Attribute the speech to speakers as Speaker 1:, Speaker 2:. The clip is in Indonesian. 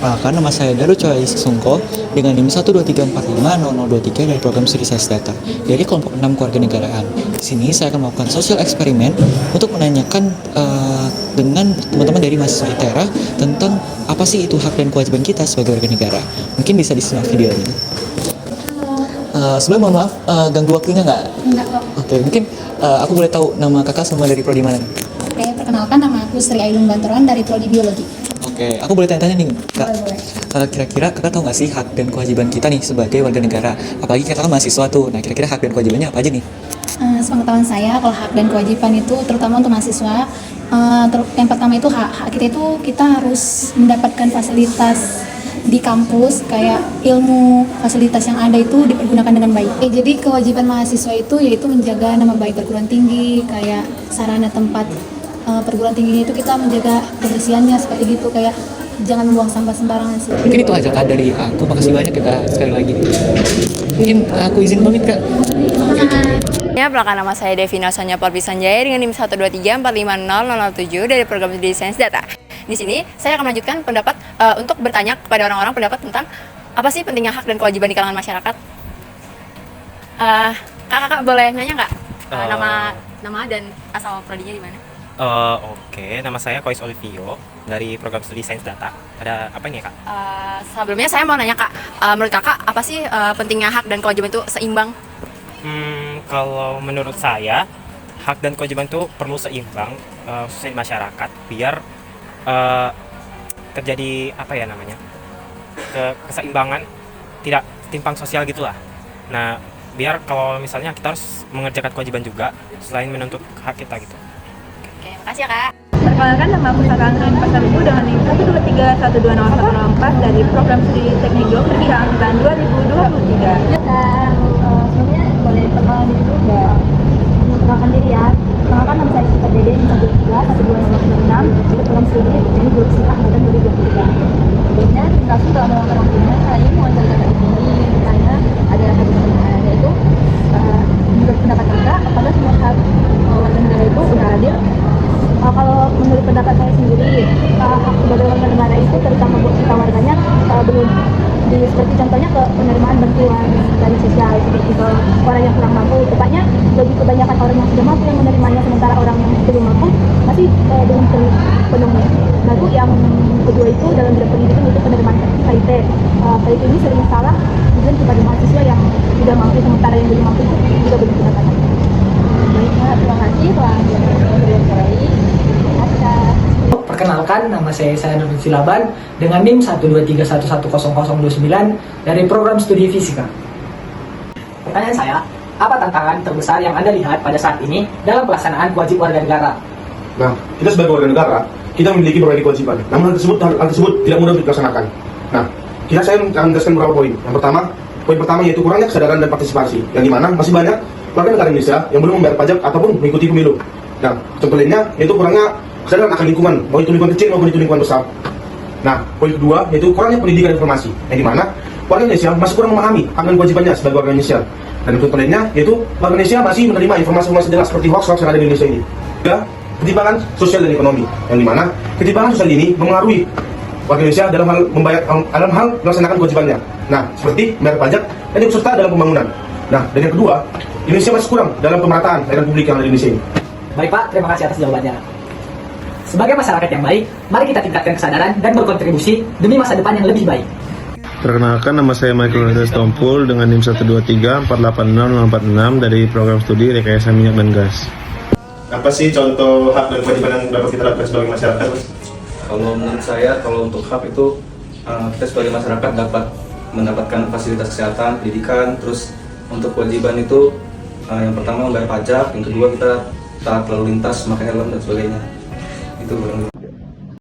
Speaker 1: Perkenalkan, nama saya Daru Choi Sungko dengan NIM 123450023 dari program studi Sains Data dari kelompok 6 kewarganegaraan. Di sini saya akan melakukan social eksperimen untuk menanyakan dengan teman-teman dari mahasiswa ITERA tentang apa sih itu hak dan kewajiban kita sebagai warga negara. Mungkin bisa disimak video ini. Sebelum mohon maaf, ganggu waktunya nggak?
Speaker 2: Enggak kok.
Speaker 1: Oke, mungkin aku boleh tahu nama kakak sama dari prodi mana?
Speaker 2: Oke, perkenalkan nama aku Sri Ailun Bantoran dari prodi biologi.
Speaker 1: Oke, aku boleh tanya-tanya nih, Kak.
Speaker 2: Boleh.
Speaker 1: Kira-kira kakak tahu nggak sih hak dan kewajiban kita nih sebagai warga negara? Apalagi kita kan mahasiswa tuh. Nah, kira-kira hak dan kewajibannya apa aja nih?
Speaker 2: Sepengetahuan saya, kalau hak dan kewajiban itu terutama untuk mahasiswa, yang pertama itu hak kita itu kita harus mendapatkan fasilitas di kampus, kayak ilmu fasilitas yang ada itu dipergunakan dengan baik. Jadi kewajiban mahasiswa itu yaitu menjaga nama baik perguruan tinggi, kayak sarana tempat perguruan tinggi itu kita menjaga kebersihannya seperti gitu, kayak jangan membuang sampah sembarangan sih.
Speaker 1: Mungkin itu aja Kak dari aku. Makasih banyak ya Kak sekali lagi. Mungkin aku izin pamit Kak.
Speaker 3: Ya, perkenalkan nama saya Devina Sonya Porfi Sanjaya dengan NIM 123450007 dari program studi Sains Data. Di sini saya akan melanjutkan pendapat untuk bertanya kepada orang-orang pendapat tentang apa sih pentingnya hak dan kewajiban di kalangan masyarakat. Kakak boleh nanya nggak nama dan asal prodinya di mana?
Speaker 4: Oke, nama saya Kois Olivio dari program studi Sains Data. Ada apa ini ya, Kak?
Speaker 3: Sebelumnya saya mau nanya Kak, menurut Kakak apa sih pentingnya hak dan kewajiban itu seimbang?
Speaker 4: Kalau menurut saya, hak dan kewajiban itu perlu seimbang, khususnya di masyarakat, biar terjadi apa ya namanya, keseimbangan, tidak timpang sosial gitulah. Nah, biar kalau misalnya kita harus mengerjakan kewajiban juga selain menuntut hak kita gitu.
Speaker 3: Oke, makasih ya Kak.
Speaker 5: Perkenalkan, nama aku Saka Anggreni Pasaribu dengan NIM 123120104 dari program studi Teknik Geometri angkatan 2023.
Speaker 2: Sebelumnya boleh perkenalan diri dulu nggak? Perkenalkan diri ya. Perkenalkan, nama saya Sita Dede, NIM 1231296 dari program studi Teknik Geometri angkatan 2023. Sebelumnya, langsung telah melakukan waktunya. Kali ini mau cerita ini ditanya adalah pertanyaan, yaitu menurut pendapat kakak, apakah semua hak warga negara itu udah adil? Kalau menurut pendapat saya sendiri, hak sebagai warga negara itu terutama buat kita warganya belum seperti contohnya ke penerimaan bantuan dari sosial seperti ke orang yang kurang mampu, tepatnya bagi kebanyakan orang yang sudah mampu yang menerimanya, sementara orang yang belum mampu masih belum penuhnya. Lalu yang kedua itu dalam bidang pendidikan itu penerimaan KIP. KIP ini sering salah kemudian kepada mahasiswa yang sudah mampu, sementara yang belum mampu itu juga belum mendapatkan. Baiklah, terima kasih telah berbicara.
Speaker 6: Perkenalkan, nama saya Nurul Silaban dengan NIM 123110029 dari program studi Fisika. Pertanyaan saya, apa tantangan terbesar yang Anda lihat pada saat ini dalam pelaksanaan wajib warga negara?
Speaker 7: Nah, kita sebagai warga negara, kita memiliki berbagai kewajiban. Namun hal tersebut tidak mudah untuk dilaksanakan. Nah, saya akan menjelaskan beberapa poin. Poin pertama yaitu kurangnya kesadaran dan partisipasi, yang dimana masih banyak warga negara Indonesia yang belum membayar pajak ataupun mengikuti pemilu. Nah, contoh lainnya yaitu kurangnya kesadaran akan lingkungan, mau itu lingkungan kecil maupun itu lingkungan besar. Nah, poin kedua yaitu kurangnya pendidikan informasi, yang dimana warga Indonesia masih kurang memahami hak dan kewajibannya sebagai warga Indonesia. Dan contoh lainnya yaitu warga Indonesia masih menerima informasi-informasi jelas seperti hoax-hoax yang ada di Indonesia ini. Ya, ketimpangan sosial dan ekonomi, yang dimana ketimpangan sosial ini mempengaruhi warga Indonesia dalam hal melaksanakan kewajibannya. Nah, seperti membayar pajak dan ikut serta dalam pembangunan. Nah, dan yang kedua, Indonesia masih kurang dalam pemerataan layanan publik yang ada di Indonesia ini.
Speaker 6: Baik Pak, terima kasih atas jawabannya. Sebagai masyarakat yang baik, mari kita tingkatkan kesadaran dan berkontribusi demi masa depan yang lebih baik.
Speaker 8: Perkenalkan, nama saya Michael Ronaldo Stompul dengan NIM 123486046 dari program studi Rekayasa Minyak dan Gas.
Speaker 7: Apa sih contoh hak dan kewajiban yang dapat kita lakukan sebagai masyarakat?
Speaker 9: Kalau menurut saya, kalau untuk hak itu kita sebagai masyarakat dapat mendapatkan fasilitas kesehatan, pendidikan. Terus untuk kewajiban itu yang pertama membayar pajak, yang kedua kita taat lalu lintas, memakai helm dan sebagainya. Itu